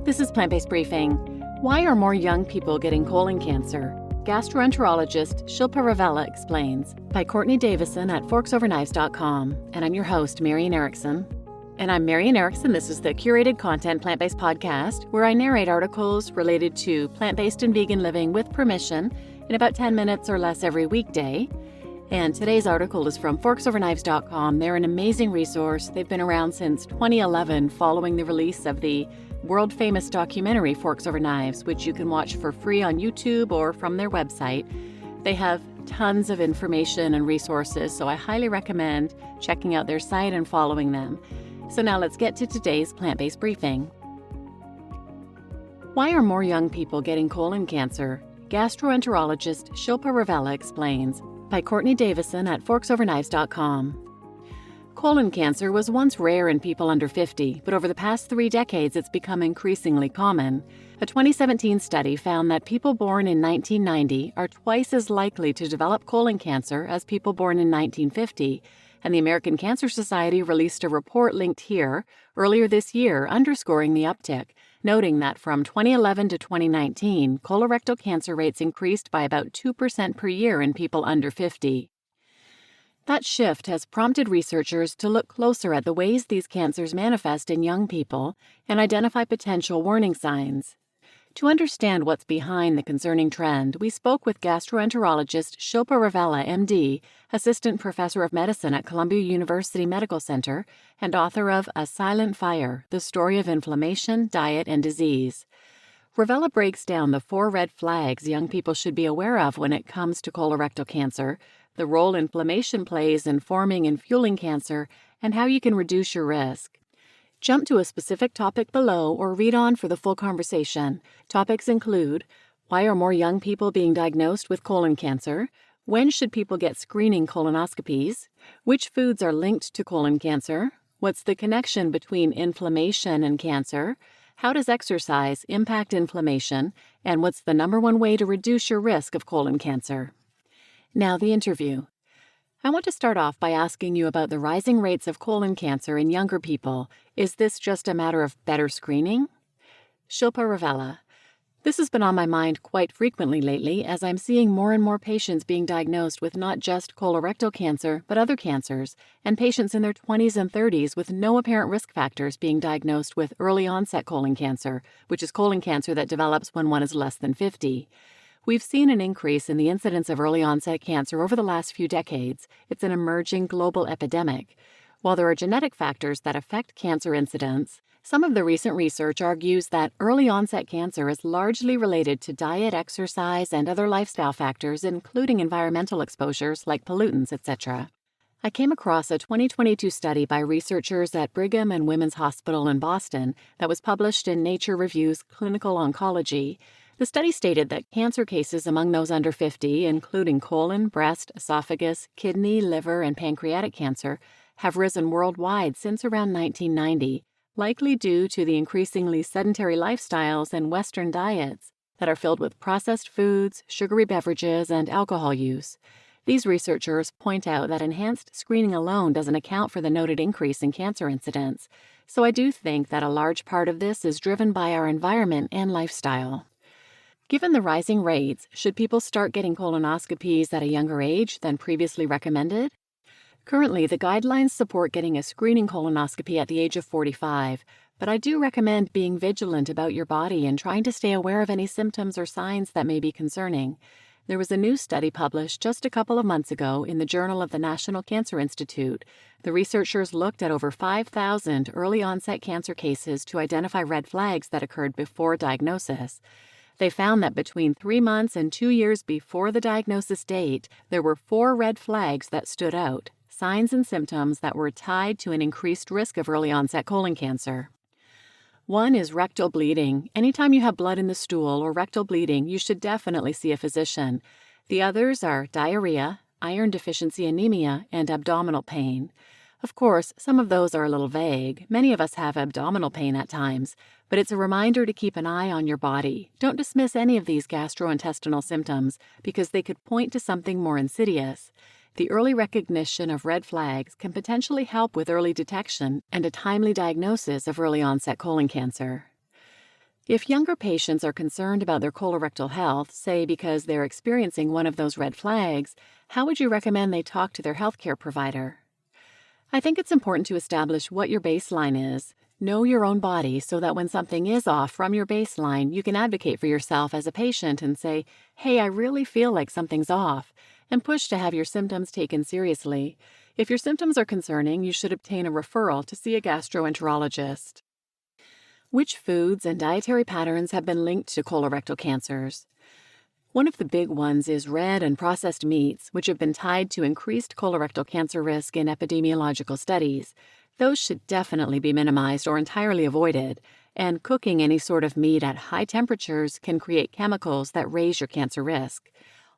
This is Plant-Based Briefing. Why are more young people getting colon cancer? Gastroenterologist Shilpa Ravella explains, by Courtney Davison at forksoverknives.com. And I'm your host, Marian Erickson. And I'm Marian Erickson. This is the curated content plant-based podcast where I narrate articles related to plant-based and vegan living with permission in about 10 minutes or less every weekday. And today's article is from forksoverknives.com. They're an amazing resource. They've been around since 2011 following the release of the world-famous documentary Forks Over Knives, which you can watch for free on YouTube or from their website. They have tons of information and resources, so I highly recommend checking out their site and following them. So now let's get to today's plant-based briefing. Why are more young people getting colon cancer? Gastroenterologist Shilpa Ravella explains, by Courtney Davison at forksoverknives.com. Colon cancer was once rare in people under 50, but over the past 3 decades it's become increasingly common. A 2017 study found that people born in 1990 are twice as likely to develop colon cancer as people born in 1950, and the American Cancer Society released a report linked here earlier this year underscoring the uptick, noting that from 2011 to 2019, colorectal cancer rates increased by about 2% per year in people under 50. That shift has prompted researchers to look closer at the ways these cancers manifest in young people and identify potential warning signs. To understand what's behind the concerning trend, we spoke with gastroenterologist Shilpa Ravella, MD, Assistant Professor of Medicine at Columbia University Medical Center and author of A Silent Fire, The Story of Inflammation, Diet, and Disease. Ravella breaks down the 4 red flags young people should be aware of when it comes to colorectal cancer, the role inflammation plays in forming and fueling cancer, and how you can reduce your risk. Jump to a specific topic below or read on for the full conversation. Topics include: why are more young people being diagnosed with colon cancer? When should people get screening colonoscopies? Which foods are linked to colon cancer? What's the connection between inflammation and cancer? How does exercise impact inflammation? And what's the number 1 way to reduce your risk of colon cancer? Now the interview. I want to start off by asking you about the rising rates of colon cancer in younger people. Is this just a matter of better screening? Shilpa Ravella. This has been on my mind quite frequently lately as I'm seeing more and more patients being diagnosed with not just colorectal cancer, but other cancers, and patients in their 20s and 30s with no apparent risk factors being diagnosed with early onset colon cancer, which is colon cancer that develops when one is less than 50. We've seen an increase in the incidence of early-onset cancer over the last few decades. It's an emerging global epidemic. While there are genetic factors that affect cancer incidence, some of the recent research argues that early-onset cancer is largely related to diet, exercise, and other lifestyle factors, including environmental exposures like pollutants, etc. I came across a 2022 study by researchers at Brigham and Women's Hospital in Boston that was published in Nature Review's Clinical Oncology. The study stated that cancer cases among those under 50, including colon, breast, esophagus, kidney, liver, and pancreatic cancer, have risen worldwide since around 1990, likely due to the increasingly sedentary lifestyles and Western diets that are filled with processed foods, sugary beverages, and alcohol use. These researchers point out that enhanced screening alone doesn't account for the noted increase in cancer incidence, so I do think that a large part of this is driven by our environment and lifestyle. Given the rising rates, should people start getting colonoscopies at a younger age than previously recommended? Currently, the guidelines support getting a screening colonoscopy at the age of 45, but I do recommend being vigilant about your body and trying to stay aware of any symptoms or signs that may be concerning. There was a new study published just a couple of months ago in the Journal of the National Cancer Institute. The researchers looked at over 5,000 early-onset cancer cases to identify red flags that occurred before diagnosis. They found that between 3 months and 2 years before the diagnosis date, there were 4 red flags that stood out, signs and symptoms that were tied to an increased risk of early-onset colon cancer. One is rectal bleeding. Anytime you have blood in the stool or rectal bleeding, you should definitely see a physician. The others are diarrhea, iron deficiency anemia, and abdominal pain. Of course, some of those are a little vague. Many of us have abdominal pain at times, but it's a reminder to keep an eye on your body. Don't dismiss any of these gastrointestinal symptoms because they could point to something more insidious. The early recognition of red flags can potentially help with early detection and a timely diagnosis of early-onset colon cancer. If younger patients are concerned about their colorectal health, say because they're experiencing one of those red flags, how would you recommend they talk to their healthcare provider? I think it's important to establish what your baseline is. Know your own body so that when something is off from your baseline, you can advocate for yourself as a patient and say, "Hey, I really feel like something's off," and push to have your symptoms taken seriously. If your symptoms are concerning, you should obtain a referral to see a gastroenterologist. Which foods and dietary patterns have been linked to colorectal cancers? One of the big ones is red and processed meats, which have been tied to increased colorectal cancer risk in epidemiological studies. Those should definitely be minimized or entirely avoided, and cooking any sort of meat at high temperatures can create chemicals that raise your cancer risk.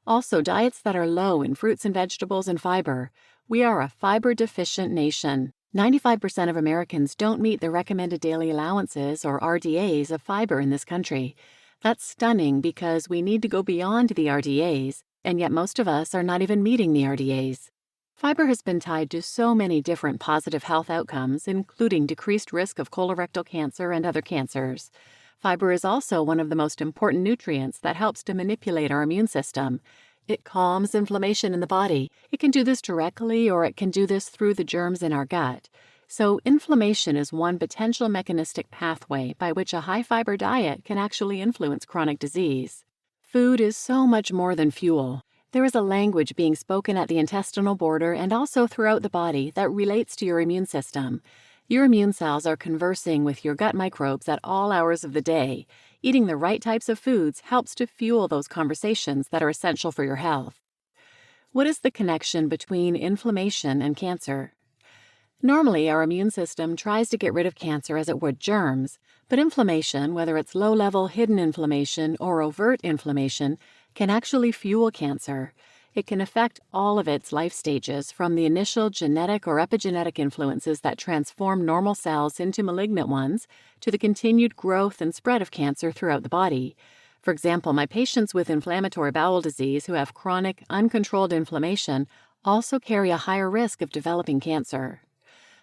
Also, diets that are low in fruits and vegetables and fiber. We are a fiber-deficient nation. 95% of Americans don't meet the recommended daily allowances, or RDAs, of fiber in this country. That's stunning because we need to go beyond the RDAs, and yet most of us are not even meeting the RDAs. Fiber has been tied to so many different positive health outcomes, including decreased risk of colorectal cancer and other cancers. Fiber is also one of the most important nutrients that helps to manipulate our immune system. It calms inflammation in the body. It can do this directly, or it can do this through the germs in our gut. So inflammation is one potential mechanistic pathway by which a high-fiber diet can actually influence chronic disease. Food is so much more than fuel. There is a language being spoken at the intestinal border and also throughout the body that relates to your immune system. Your immune cells are conversing with your gut microbes at all hours of the day. Eating the right types of foods helps to fuel those conversations that are essential for your health. What is the connection between inflammation and cancer? Normally, our immune system tries to get rid of cancer as it would germs, but inflammation, whether it's low-level hidden inflammation or overt inflammation, can actually fuel cancer. It can affect all of its life stages, from the initial genetic or epigenetic influences that transform normal cells into malignant ones, to the continued growth and spread of cancer throughout the body. For example, my patients with inflammatory bowel disease who have chronic, uncontrolled inflammation also carry a higher risk of developing cancer.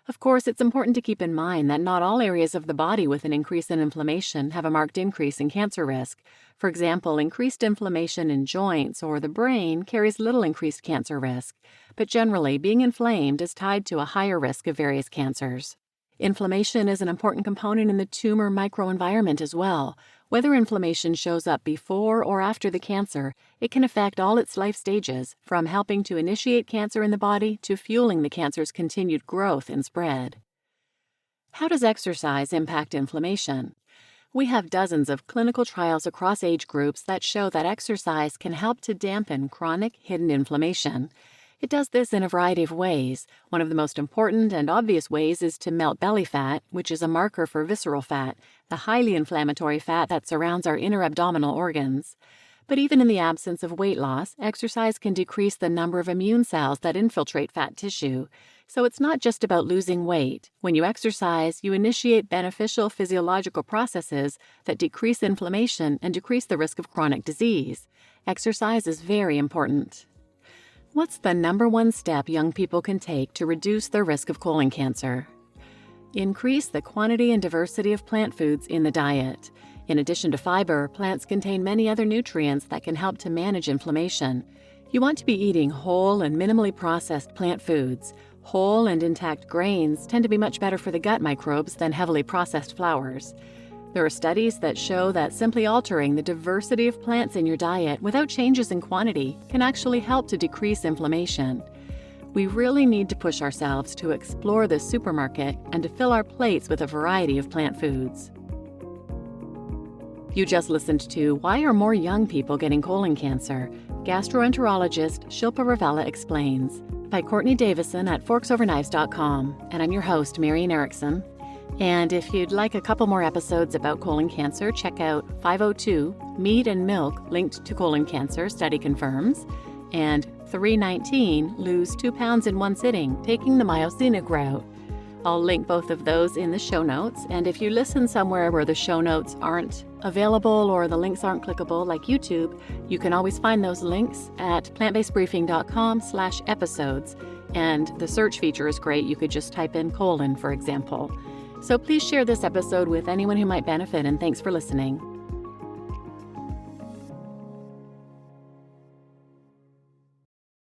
Of course, it's important to keep in mind that not all areas of the body with an increase in inflammation have a marked increase in cancer risk. For example, increased inflammation in joints or the brain carries little increased cancer risk, but generally, being inflamed is tied to a higher risk of various cancers. Inflammation is an important component in the tumor microenvironment as well. Whether inflammation shows up before or after the cancer, it can affect all its life stages, from helping to initiate cancer in the body to fueling the cancer's continued growth and spread. How does exercise impact inflammation? We have dozens of clinical trials across age groups that show that exercise can help to dampen chronic hidden inflammation. It does this in a variety of ways. One of the most important and obvious ways is to melt belly fat, which is a marker for visceral fat, the highly inflammatory fat that surrounds our inner abdominal organs. But even in the absence of weight loss, exercise can decrease the number of immune cells that infiltrate fat tissue. So it's not just about losing weight. When you exercise, you initiate beneficial physiological processes that decrease inflammation and decrease the risk of chronic disease. Exercise is very important. What's the number one step young people can take to reduce their risk of colon cancer? Increase the quantity and diversity of plant foods in the diet. In addition to fiber, plants contain many other nutrients that can help to manage inflammation. You want to be eating whole and minimally processed plant foods. Whole and intact grains tend to be much better for the gut microbes than heavily processed flours. There are studies that show that simply altering the diversity of plants in your diet without changes in quantity can actually help to decrease inflammation. We really need to push ourselves to explore the supermarket and to fill our plates with a variety of plant foods. You just listened to Why Are More Young People Getting Colon Cancer? Gastroenterologist Shilpa Ravella Explains, by Courtney Davison at forksoverknives.com, and I'm your host, Marian Erickson. And if you'd like a couple more episodes about colon cancer, check out 502, Meat and Milk Linked to Colon Cancer, Study Confirms, and 319, Lose 2 pounds in one sitting, Taking the Mioscenic Route. I'll link both of those in the show notes, and if you listen somewhere where the show notes aren't available or the links aren't clickable, like YouTube, you can always find those links at plantbasedbriefing.com/episodes, and the search feature is great. You could just type in colon, for example. So please share this episode with anyone who might benefit, and thanks for listening.